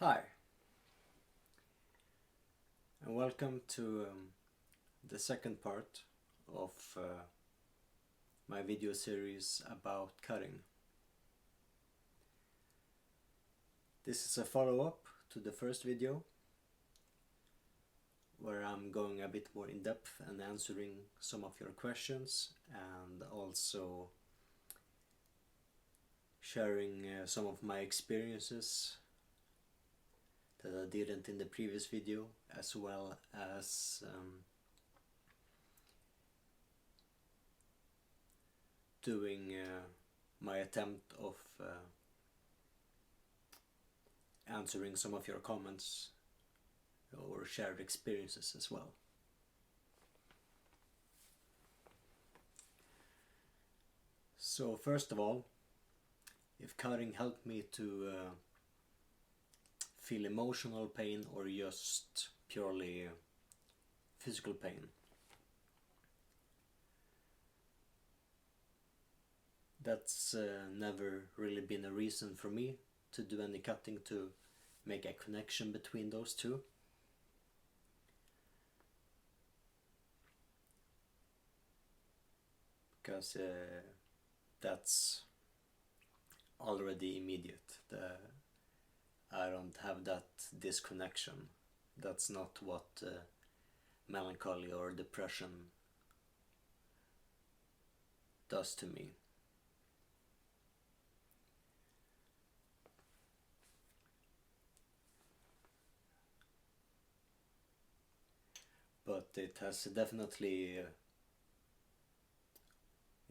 Hi, and welcome to the second part of my video series about cutting. This is a follow-up to the first video where I'm going a bit more in depth and answering some of your questions and also sharing some of my experiences that I didn't in the previous video, as well as doing my attempt of answering some of your comments or shared experiences as well. So first of all, if cutting helped me to feel emotional pain or just purely physical pain, that's never really been a reason for me to do any cutting to make a connection between those two. Because that's already immediate. I don't have that disconnection. That's not what melancholy or depression does to me. But it has definitely,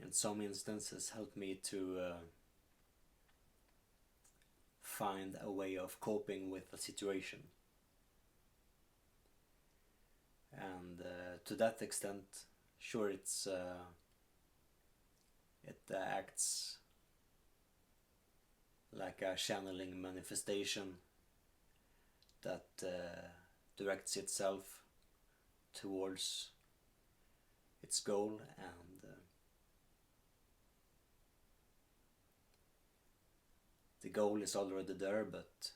in some instances, helped me to find a way of coping with a situation. And to that extent, sure, it acts like a channeling manifestation that directs itself towards its goal, and the goal is already there, but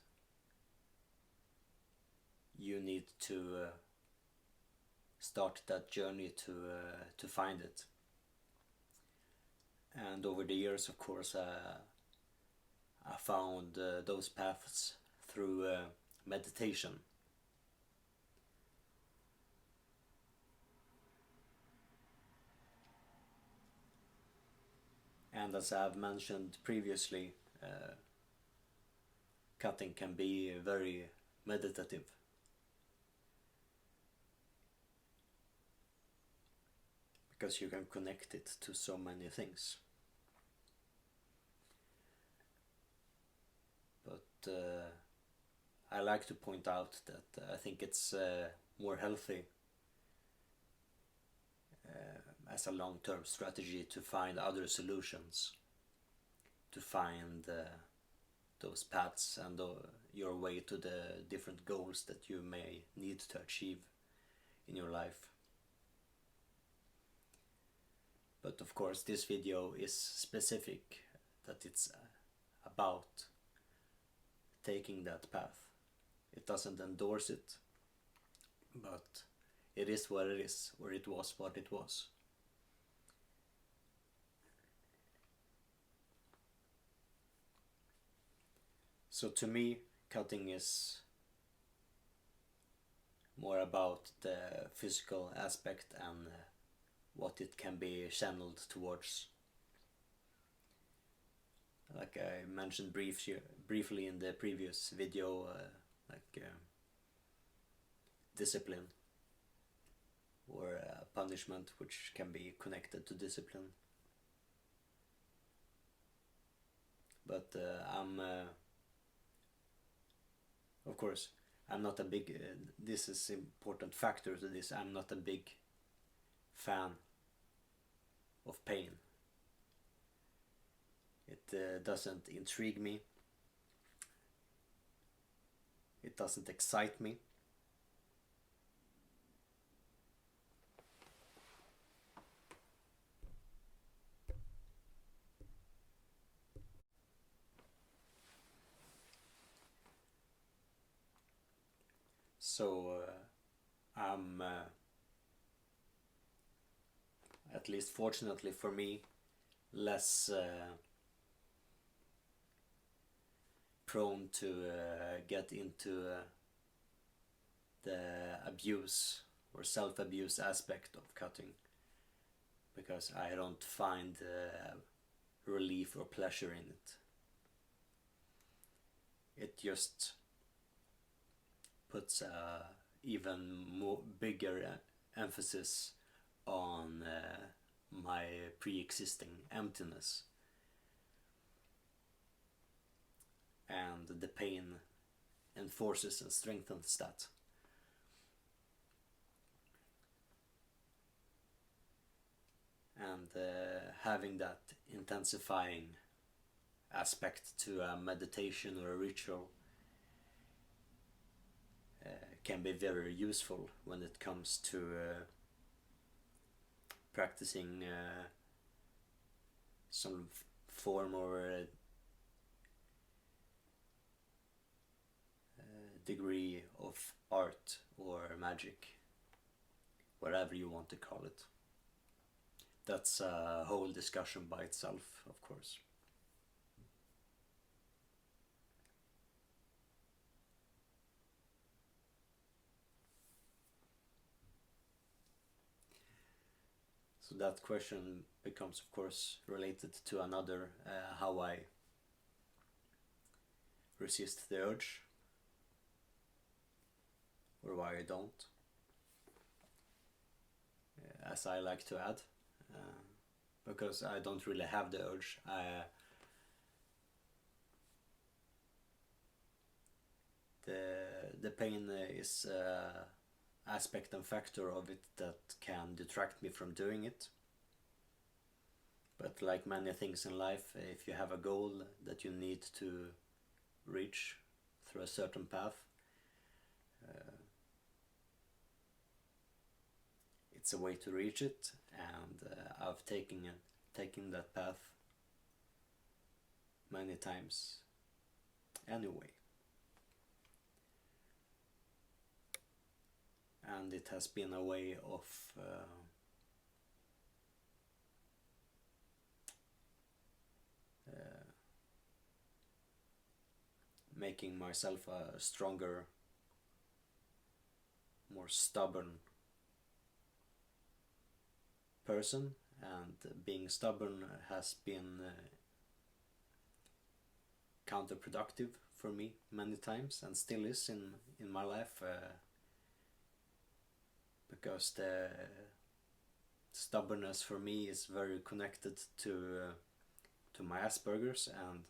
you need to start that journey to find it. And over the years, of course, I found those paths through meditation. And as I've mentioned previously, cutting can be very meditative. Because you can connect it to so many things. But I like to point out that I think it's more healthy as a long-term strategy to find other solutions, to find those paths and your way to the different goals that you may need to achieve in your life. But of course, this video is specific, that it's about taking that path. It doesn't endorse it, but it is what it is, or it was what it was. So to me, cutting is more about the physical aspect and what it can be channeled towards. Like I mentioned briefly in the previous video, discipline or punishment, which can be connected to discipline. But of course, I'm not a big, this is an important factor to this, I'm not a big fan of pain. It doesn't intrigue me, it doesn't excite me. So I'm, at least fortunately for me, less prone to get into the abuse or self-abuse aspect of cutting, because I don't find relief or pleasure in it. It just puts even more bigger emphasis on my pre-existing emptiness, and the pain enforces and strengthens that. And having that intensifying aspect to a meditation or a ritual can be very useful when it comes to practicing some form or degree of art or magic, whatever you want to call it. That's a whole discussion by itself, of course. So that question becomes, of course, related to another, how I resist the urge, or why I don't, as I like to add, because I don't really have the urge. The pain is aspect and factor of it that can detract me from doing it. But like many things in life, if you have a goal that you need to reach through a certain path, it's a way to reach it, and I've taken that path many times anyway. And it has been a way of making myself a stronger, more stubborn person. And being stubborn has been counterproductive for me many times, and still is in my life, because the stubbornness for me is very connected to my Asperger's, and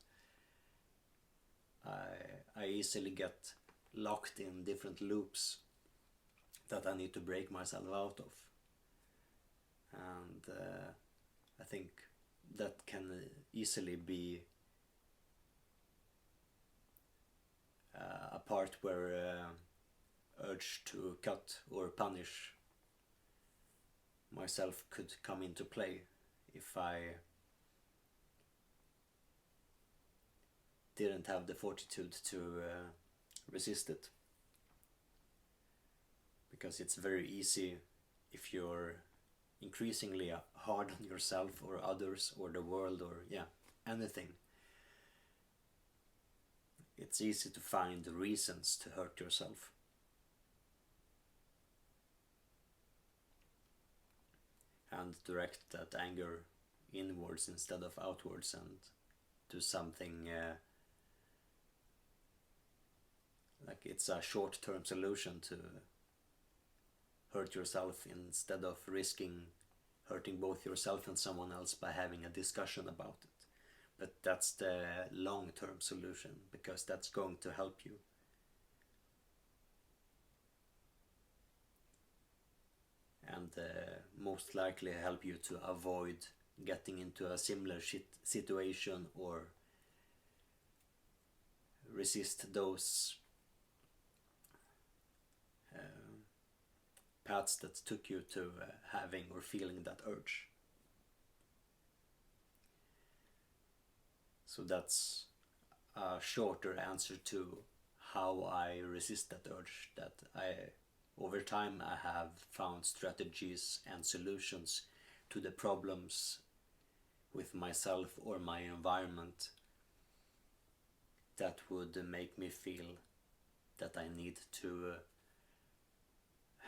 I easily get locked in different loops that I need to break myself out of. And I think that can easily be a part where urge to cut or punish myself could come into play if I didn't have the fortitude to resist it. Because it's very easy, if you're increasingly hard on yourself or others or the world or anything, it's easy to find reasons to hurt yourself. And direct that anger inwards instead of outwards, and do something like it's a short-term solution to hurt yourself, instead of risking hurting both yourself and someone else by having a discussion about it. But that's the long-term solution, because that's going to help you. And most likely help you to avoid getting into a similar situation, or resist those paths that took you to having or feeling that urge. So that's a shorter answer to how I resist that urge, that over time I have found strategies and solutions to the problems with myself or my environment that would make me feel that I need to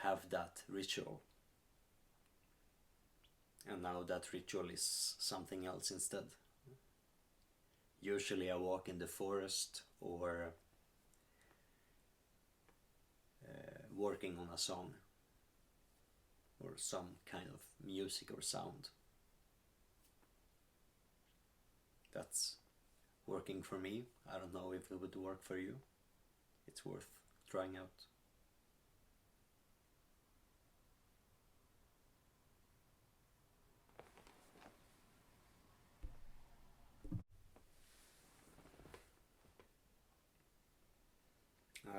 have that ritual. And now that ritual is something else instead. Usually I walk in the forest or working on a song or some kind of music or sound. That's working for me. I don't know if it would work for you. It's worth trying out.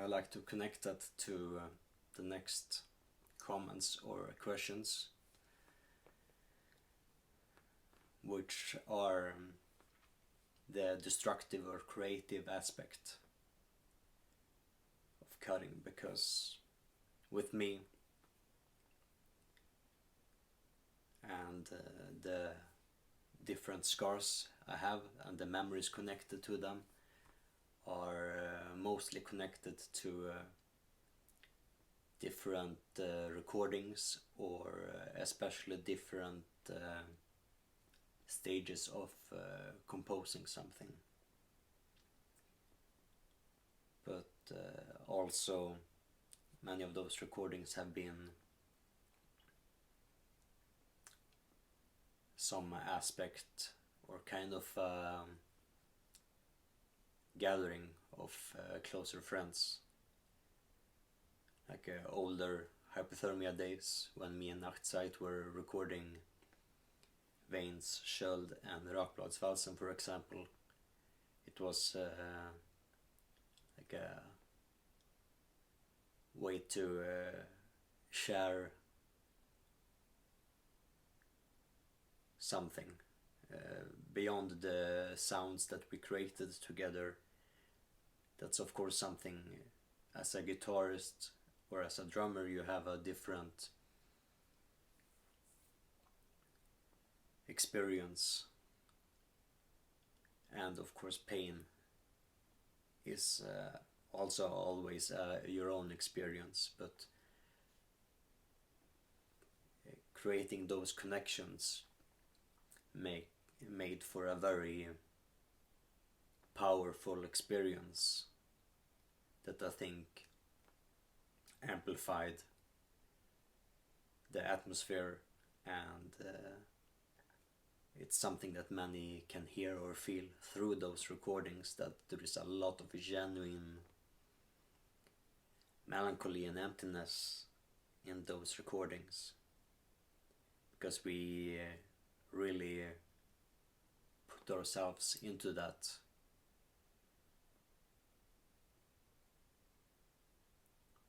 I like to connect that to the next comments or questions, which are the destructive or creative aspect of cutting, because with me and the different scars I have and the memories connected to them are mostly connected to different recordings, or especially different stages of composing something. But also many of those recordings have been some aspect or kind of gathering of closer friends, like older hypothermia days when me and Nachtzeit were recording Veins, Sköld and Rakbladsvalsen, for example. It was like a way to share something beyond the sounds that we created together. That's of course something, as a guitarist or as a drummer, you have a different experience, and of course pain is also always your own experience, but creating those connections made for a very powerful experience that I think amplified the atmosphere, and it's something that many can hear or feel through those recordings, that there is a lot of genuine melancholy and emptiness in those recordings, because we really put ourselves into that.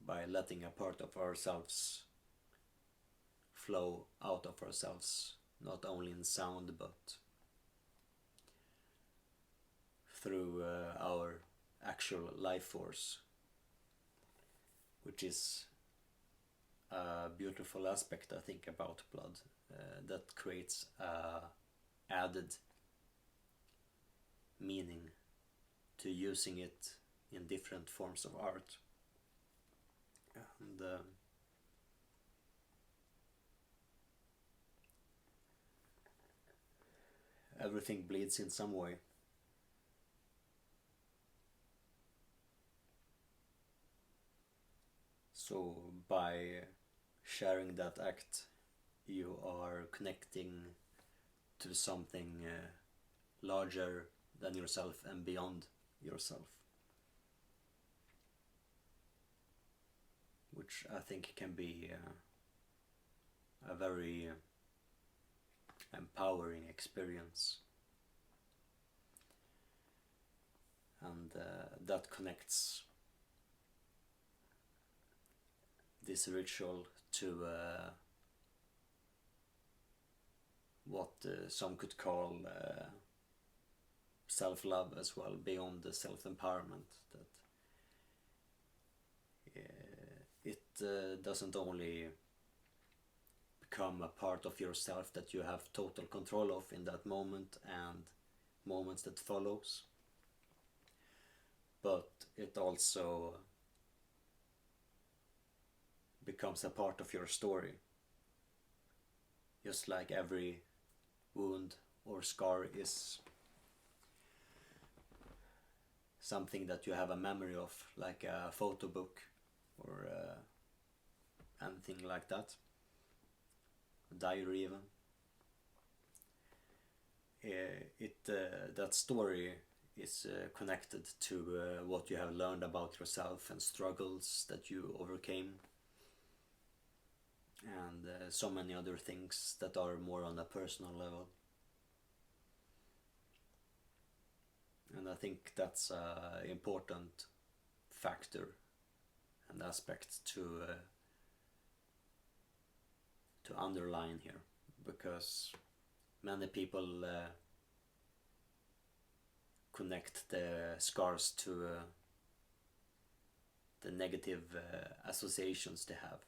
By letting a part of ourselves flow out of ourselves, not only in sound but through our actual life force, which is a beautiful aspect, I think, about blood, that creates added meaning to using it in different forms of art. And everything bleeds in some way. So by sharing that act, you are connecting to something larger than yourself and beyond yourself, which I think can be a very empowering experience. And that connects this ritual to what some could call self-love as well, beyond the self-empowerment. That doesn't only become a part of yourself that you have total control of in that moment and moments that follows, but it also becomes a part of your story, just like every wound or scar is something that you have a memory of, like a photo book or anything like that, a diary even. That story is connected to what you have learned about yourself and struggles that you overcame, and so many other things that are more on a personal level. And I think that's an important factor and aspect to underline here, because many people connect the scars to the negative associations they have.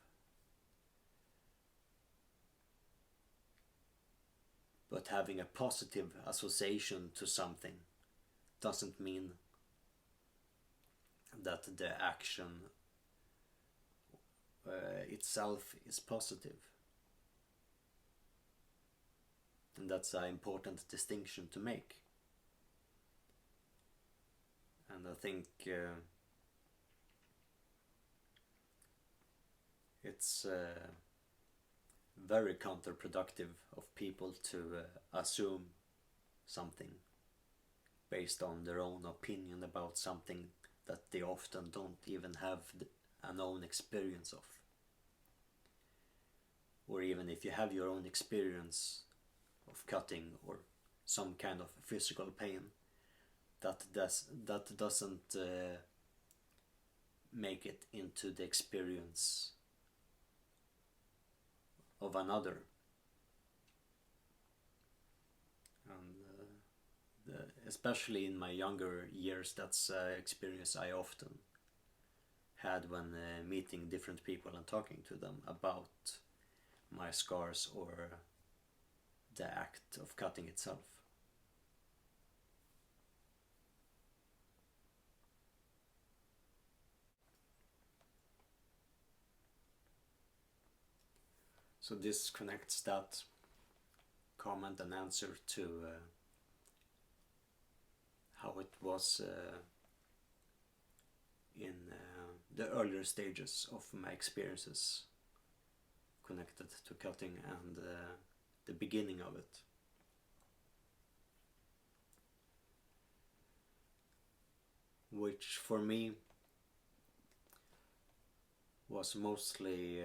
But having a positive association to something doesn't mean that the action itself is positive. And that's an important distinction to make. And I think it's very counterproductive of people to assume something based on their own opinion about something that they often don't even have an own experience of. Or even if you have your own experience of cutting or some kind of physical pain, that doesn't make it into the experience of another. And especially in my younger years, that's an experience I often had when meeting different people and talking to them about my scars or the act of cutting itself. So this connects that comment and answer to how it was in the earlier stages of my experiences connected to cutting and the beginning of it. Which for me was mostly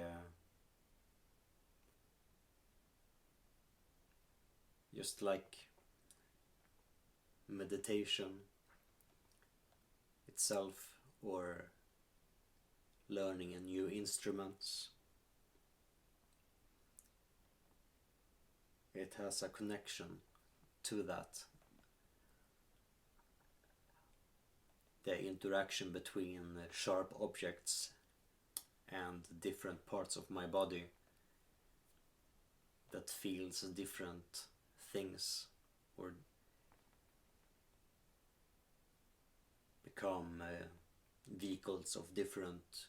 just like meditation itself, or learning a new instruments. It has a connection to that. The interaction between sharp objects and different parts of my body that feels different things or become vehicles of different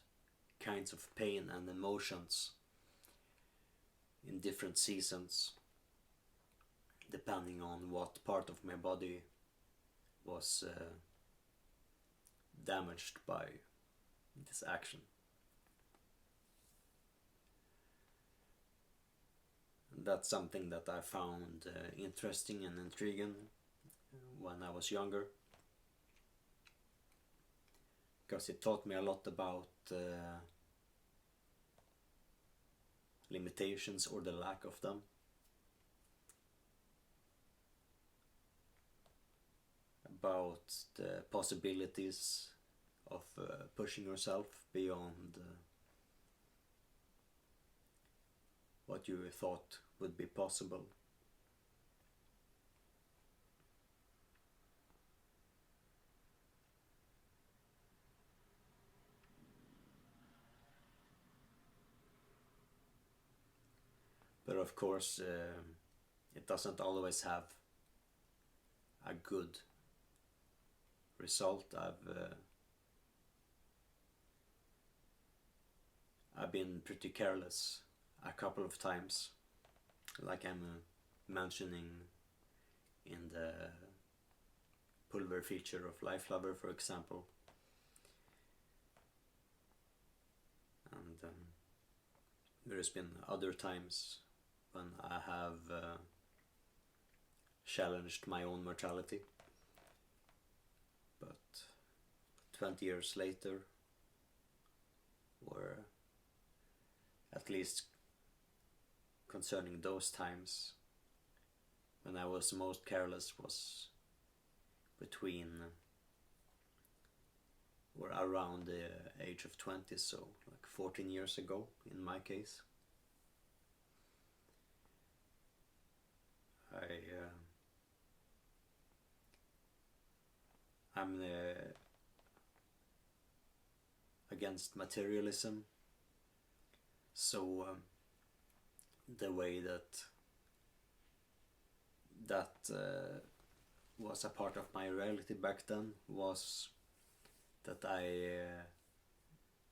kinds of pain and emotions in different seasons, depending on what part of my body was damaged by this action. And that's something that I found interesting and intriguing when I was younger, because it taught me a lot about limitations or the lack of them, about the possibilities of pushing yourself beyond what you thought would be possible. of course, it doesn't always have a good result. I've been pretty careless a couple of times, like I'm mentioning in the pulver feature of Life Lover, for example. And there's been other times when I have challenged my own mortality, but 20 years later, or at least concerning those times when I was most careless, was between or around the age of 20, so like 14 years ago in my case. I'm against materialism, so the way that was a part of my reality back then was that I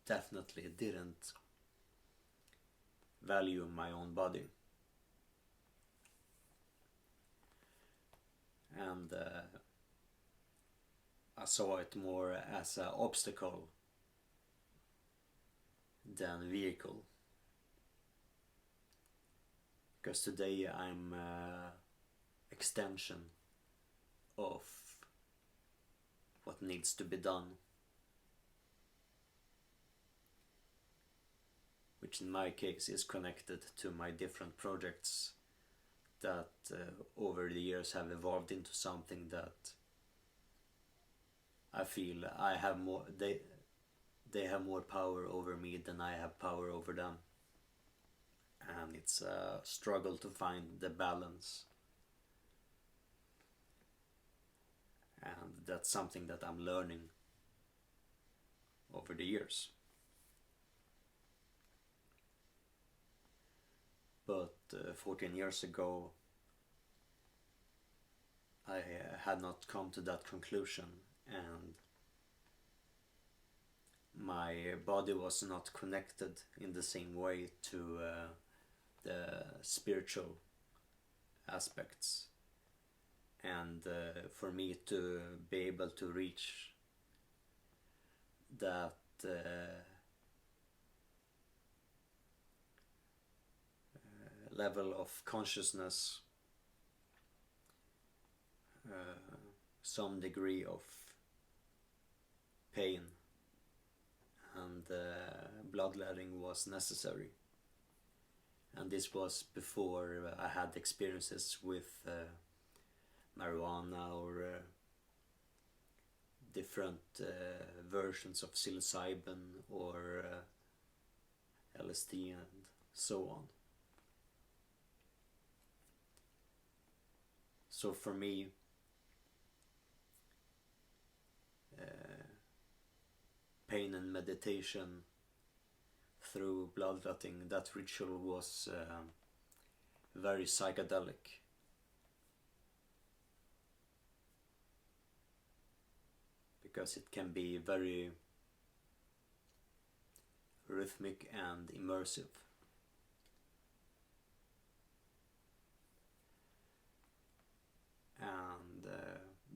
definitely didn't value my own body, and I saw it more as an obstacle than vehicle, because today I'm extension of what needs to be done, which in my case is connected to my different projects that over the years have evolved into something that I feel I have more, they have more power over me than I have power over them, and it's a struggle to find the balance, and that's something that I'm learning over the years. But 14 years ago I had not come to that conclusion, and my body was not connected in the same way to the spiritual aspects, and for me to be able to reach that level of consciousness, some degree of pain and bloodletting was necessary. And this was before I had experiences with marijuana or different versions of psilocybin or LSD and so on. So for me, pain and meditation through bloodletting, that ritual was very psychedelic. Because it can be very rhythmic and immersive. And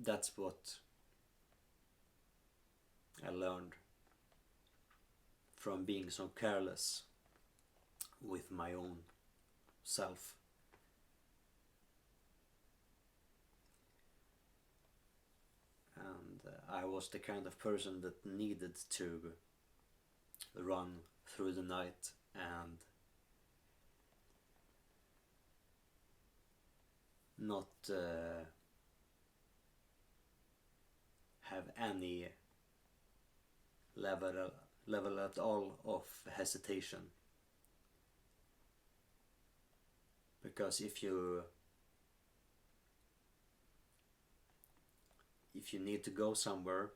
that's what I learned from being so careless with my own self. And I was the kind of person that needed to run through the night and not have any level at all of hesitation, because if you need to go somewhere,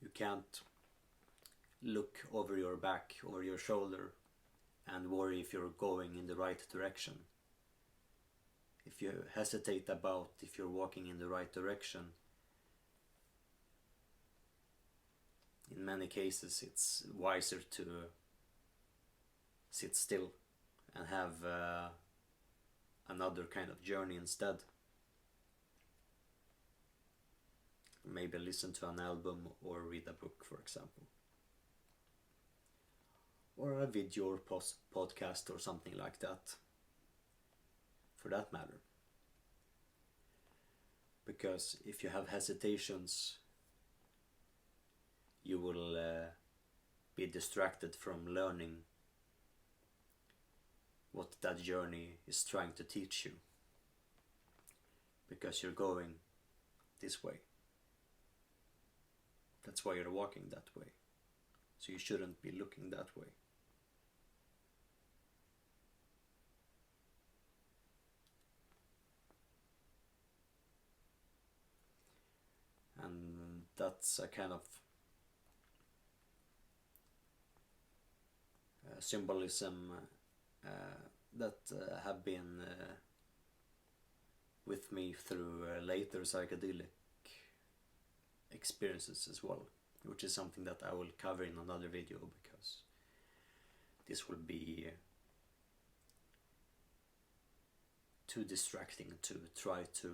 you can't look over your back, over your shoulder, and worry if you're going in the right direction. If you hesitate about if you're walking in the right direction, in many cases it's wiser to sit still and have another kind of journey instead. Maybe listen to an album or read a book, for example. Or a video or podcast or something like that, for that matter. Because if you have hesitations, you will be distracted from learning what that journey is trying to teach you, because you're going this way. That's why you're walking that way. So you shouldn't be looking that way. And that's a kind of symbolism that have been with me through later psychedelic experiences as well, which is something that I will cover in another video, because this will be too distracting to try to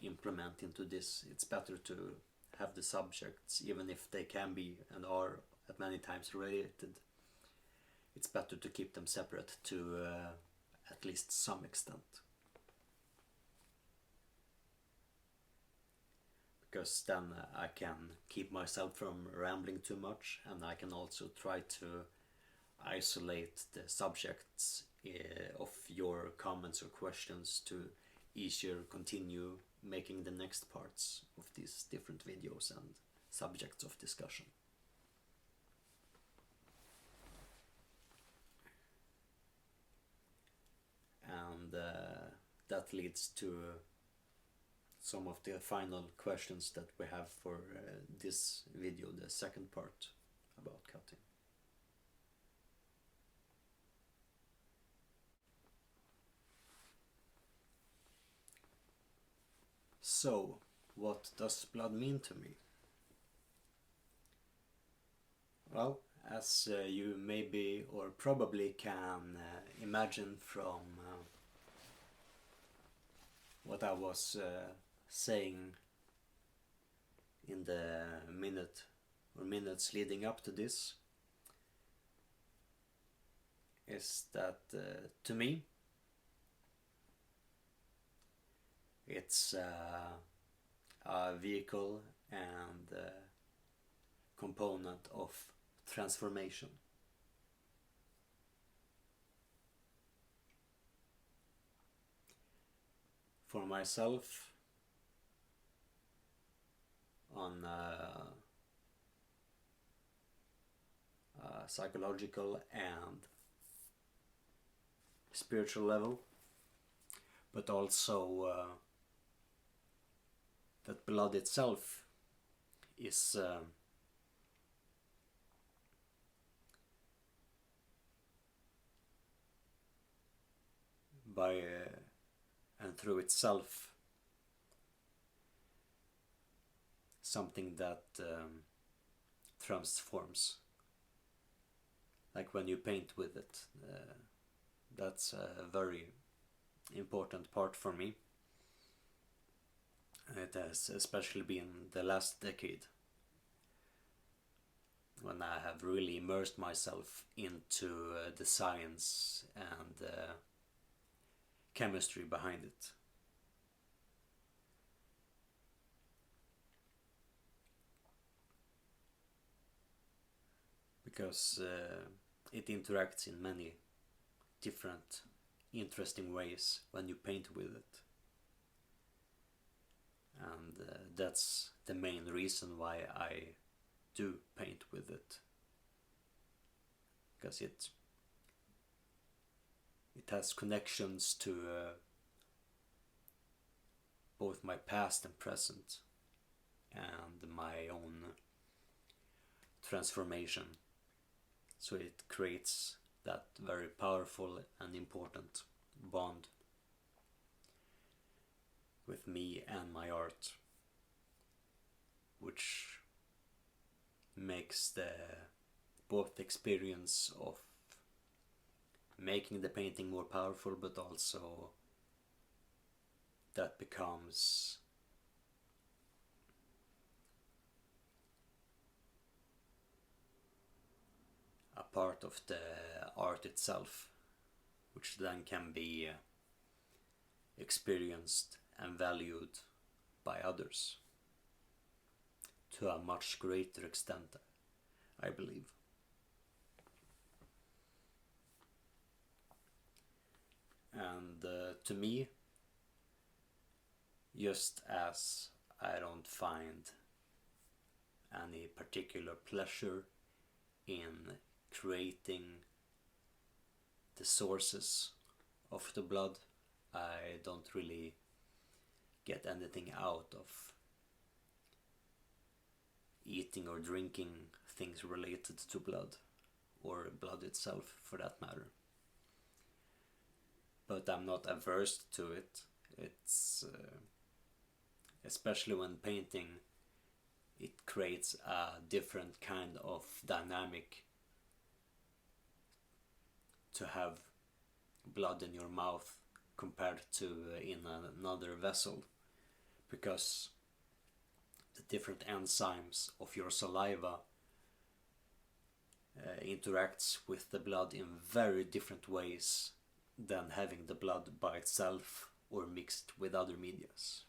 implement into this. It's better to have the subjects, even if they can be and are at many times related. It's better to keep them separate to at least some extent. Because then I can keep myself from rambling too much, and I can also try to isolate the subjects of your comments or questions to easier continue making the next parts of these different videos and subjects of discussion. And that leads to some of the final questions that we have for this video, the second part about cutting. So, what does blood mean to me? Well, as you maybe or probably can imagine from what I was saying in the minute or minutes leading up to this, is that to me it's a vehicle and component of transformation. For myself, on a psychological and spiritual level, but also that blood itself is by and through itself something that transforms. Like when you paint with it, that's a very important part for me. It has especially been the last decade, when I have really immersed myself into the science and chemistry behind it. Because it interacts in many different interesting ways when you paint with it. And that's the main reason why I do paint with it. Because it has connections to both my past and present, and my own transformation. So it creates that very powerful and important bond with me and my art, which makes the both experience of making the painting more powerful, but also that becomes a part of the art itself, which then can be experienced and valued by others to a much greater extent, I believe. And to me, just as I don't find any particular pleasure in creating the sources of the blood, I don't really get anything out of eating or drinking things related to blood, or blood itself for that matter. But I'm not averse to it. It's especially when painting, it creates a different kind of dynamic to have blood in your mouth compared to in another vessel, because the different enzymes of your saliva interacts with the blood in very different ways than having the blood by itself or mixed with other medias.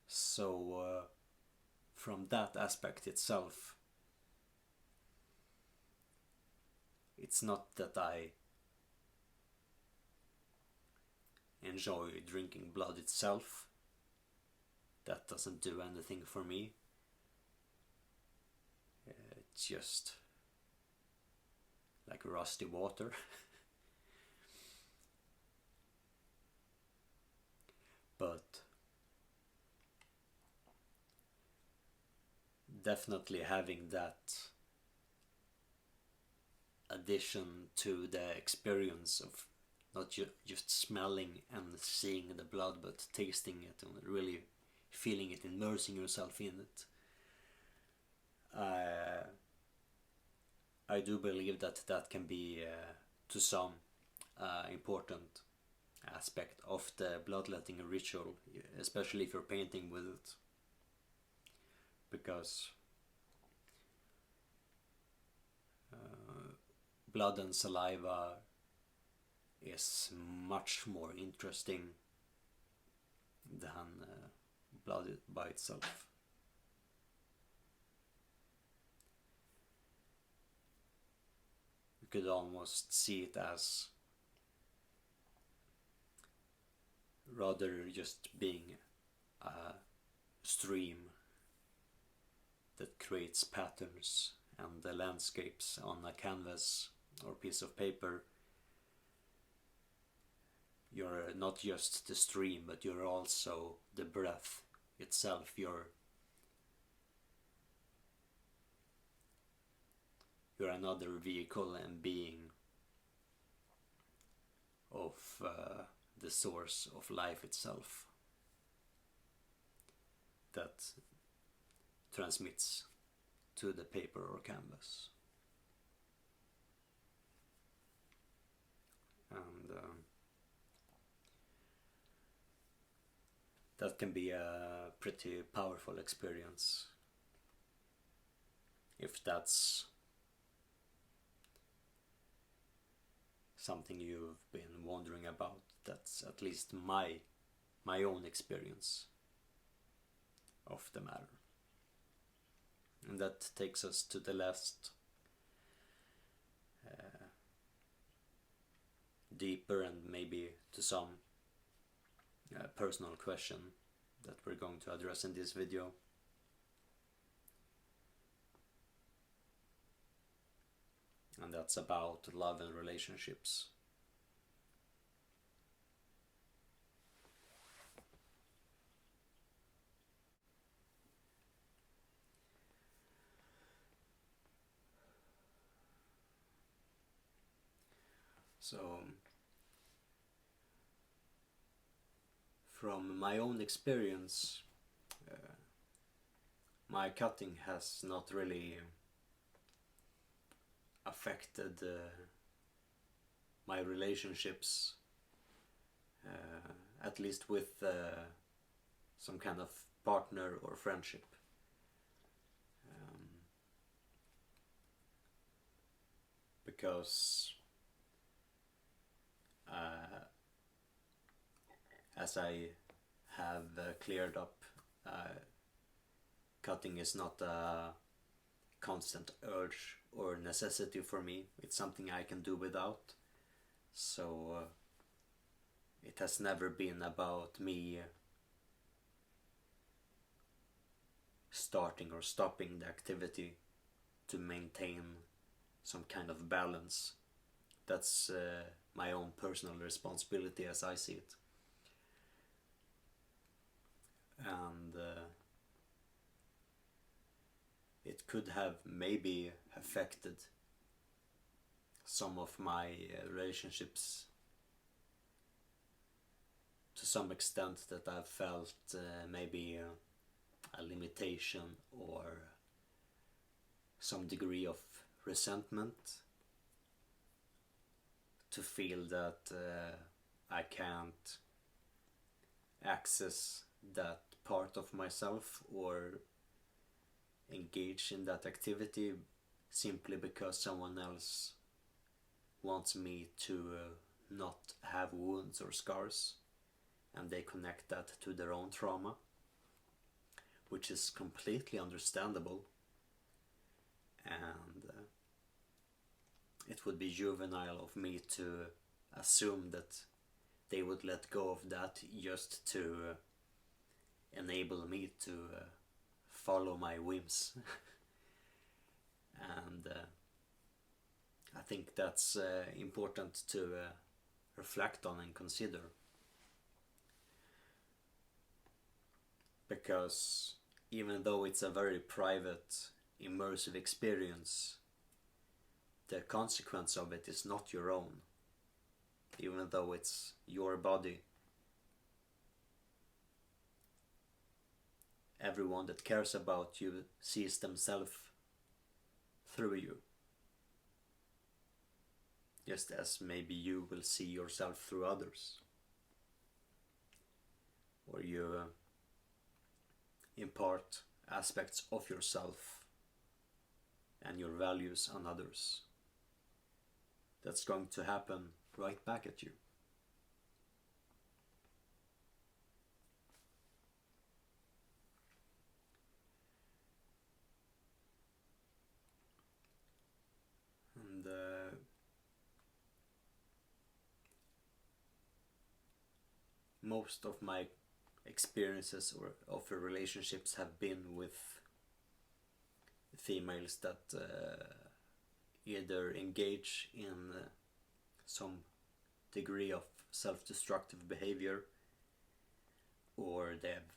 So from that aspect itself, it's not that I enjoy drinking blood itself. That doesn't do anything for me. It's just like rusty water. But definitely having that addition to the experience of not just smelling and seeing the blood, but tasting it and really feeling it, immersing yourself in it. I do believe that that can be to some important aspect of the bloodletting ritual, especially if you're painting with it, because blood and saliva is much more interesting than blood by itself. You could almost see it as rather just being a stream that creates patterns and the landscapes on a canvas or piece of paper. You're not just the stream, but you're also the breath itself. You're another vehicle and being of the source of life itself that transmits to the paper or canvas. And that can be a pretty powerful experience if that's something you've been wondering about. That's at least my own experience of the matter. And that takes us to the last deeper and maybe to some personal question that we're going to address in this video. And that's about love and relationships. So from my own experience, my cutting has not really affected my relationships, at least with some kind of partner or friendship. Because as I have cleared up, cutting is not a constant urge or necessity for me. It's something I can do without. So it has never been about me starting or stopping the activity to maintain some kind of balance. That's my own personal responsibility as I see it. And it could have maybe affected some of my relationships to some extent, that I've felt maybe a limitation or some degree of resentment, to feel that I can't access that part of myself or engage in that activity simply because someone else wants me to not have wounds or scars, and they connect that to their own trauma, which is completely understandable. And it would be juvenile of me to assume that they would let go of that just to enable me to follow my whims. And I think that's important to reflect on and consider, because even though it's a very private, immersive experience, the consequence of it is not your own, even though it's your body. Everyone that cares about you sees themselves through you, just as maybe you will see yourself through others, or you impart aspects of yourself and your values on others. That's going to happen right back at you. And most of my experiences or of relationships have been with females that either engage in some degree of self-destructive behavior, or they've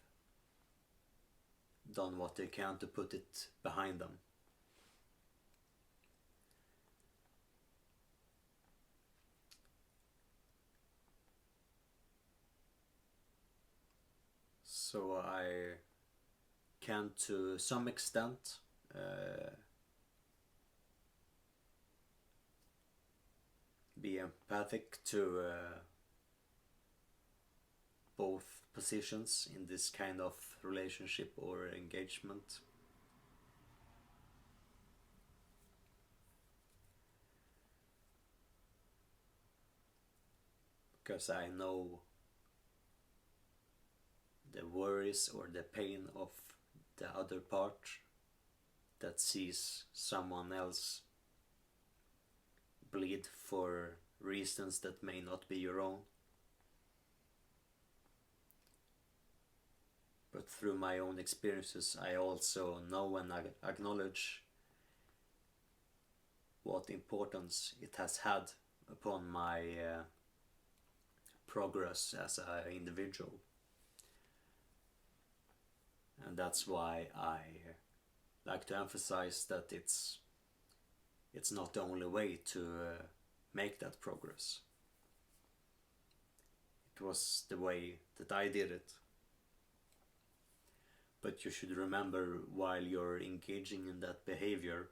done what they can to put it behind them. So I can, to some extent, be empathic to both positions in this kind of relationship or engagement. Because I know the worries or the pain of the other part that sees someone else bleed for reasons that may not be your own. But through my own experiences, I also know and acknowledge what importance it has had upon my progress as an individual. And that's why I like to emphasize that it's not the only way to make that progress. It was the way that I did it. But you should remember, while you're engaging in that behavior,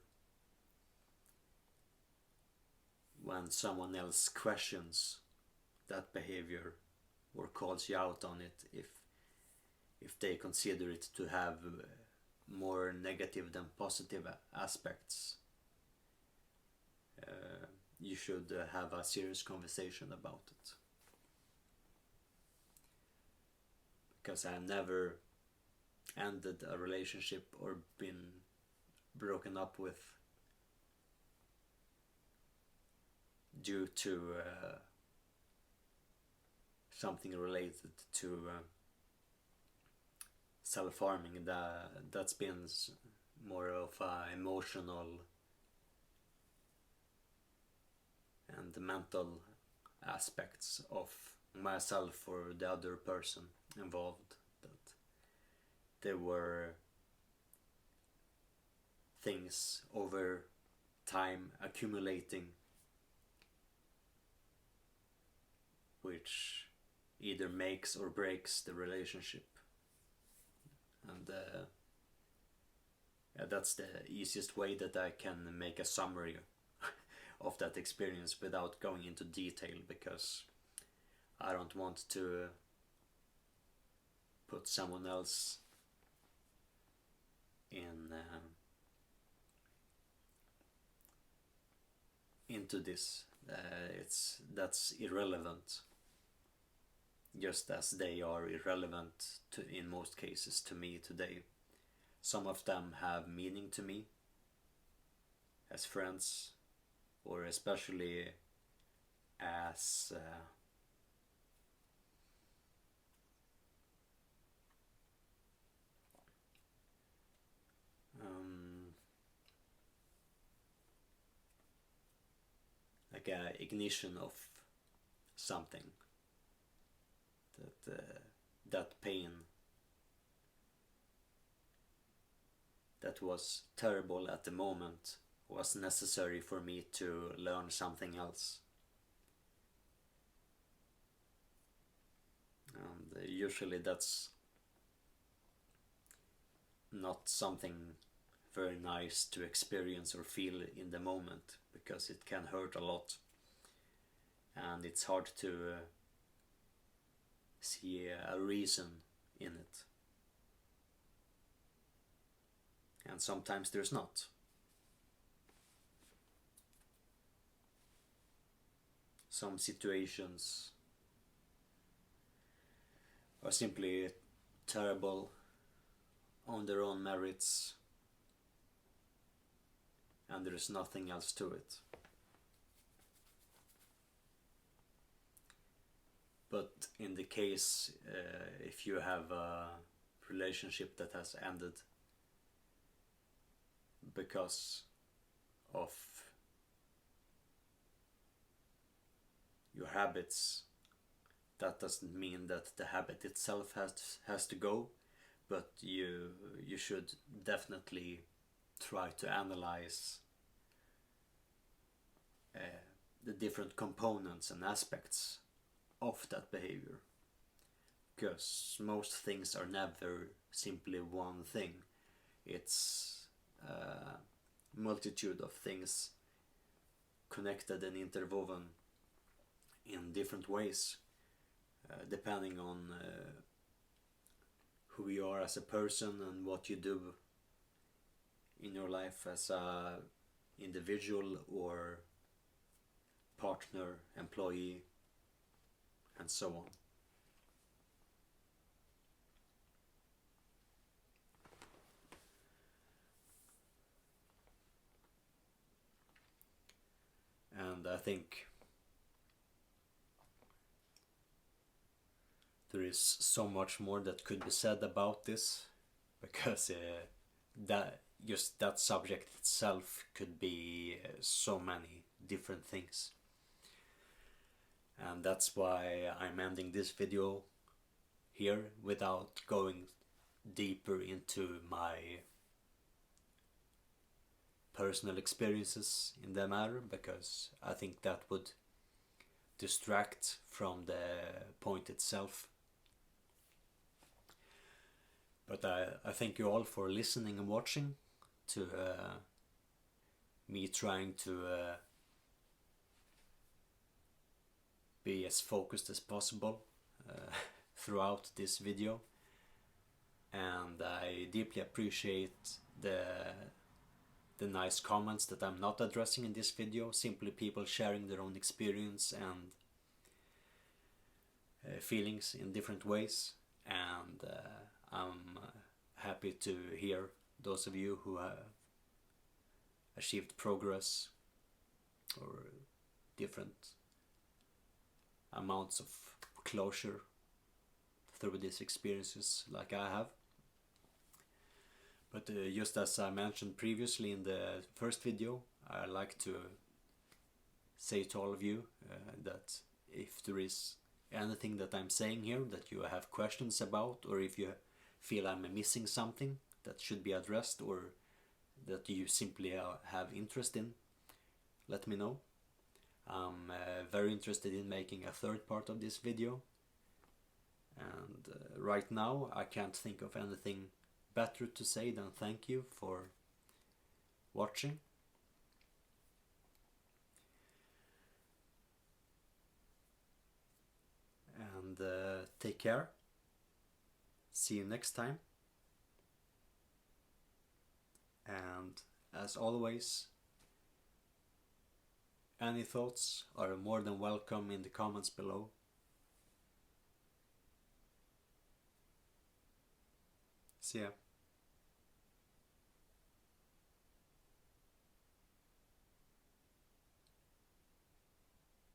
when someone else questions that behavior or calls you out on it, if they consider it to have more negative than positive aspects, you should have a serious conversation about it. Because I never ended a relationship or been broken up with due to something related to self-harming. That's been more of emotional and the mental aspects of myself or the other person involved, that there were things over time accumulating which either makes or breaks the relationship. And that's the easiest way that I can make a summary of that experience without going into detail, because I don't want to put someone else into this. That's irrelevant, just as they are irrelevant in most cases to me today. Some of them have meaning to me as friends, or especially as like a ignition of something. That pain that was terrible at the moment was necessary for me to learn something else. And usually that's not something very nice to experience or feel in the moment, because it can hurt a lot and it's hard to see a reason in it, and sometimes there's not. Some situations are simply terrible on their own merits, and there is nothing else to it. But in the case, if you have a relationship that has ended because of your habits, that doesn't mean that the habit itself has to go, but you should definitely try to analyze the different components and aspects of that behavior, because most things are never simply one thing. It's a multitude of things connected and interwoven in different ways, depending on who you are as a person and what you do in your life as a individual or partner, employee, and so on. And I think there is so much more that could be said about this, because that subject itself could be so many different things. And that's why I'm ending this video here without going deeper into my personal experiences in the matter, because I think that would distract from the point itself. But I thank you all for listening and watching to me trying to be as focused as possible throughout this video. And I deeply appreciate the nice comments that I'm not addressing in this video, simply people sharing their own experience and feelings in different ways. And I'm happy to hear those of you who have achieved progress or different amounts of closure through these experiences like I have. But just as I mentioned previously in the first video, I like to say to all of you that if there is anything that I'm saying here that you have questions about, or if you feel I'm missing something that should be addressed, or that you simply have interest in, let me know. I'm very interested in making a third part of this video, and right now I can't think of anything better to say than thank you for watching. And take care. See you next time. And as always, any thoughts are more than welcome in the comments below. See ya.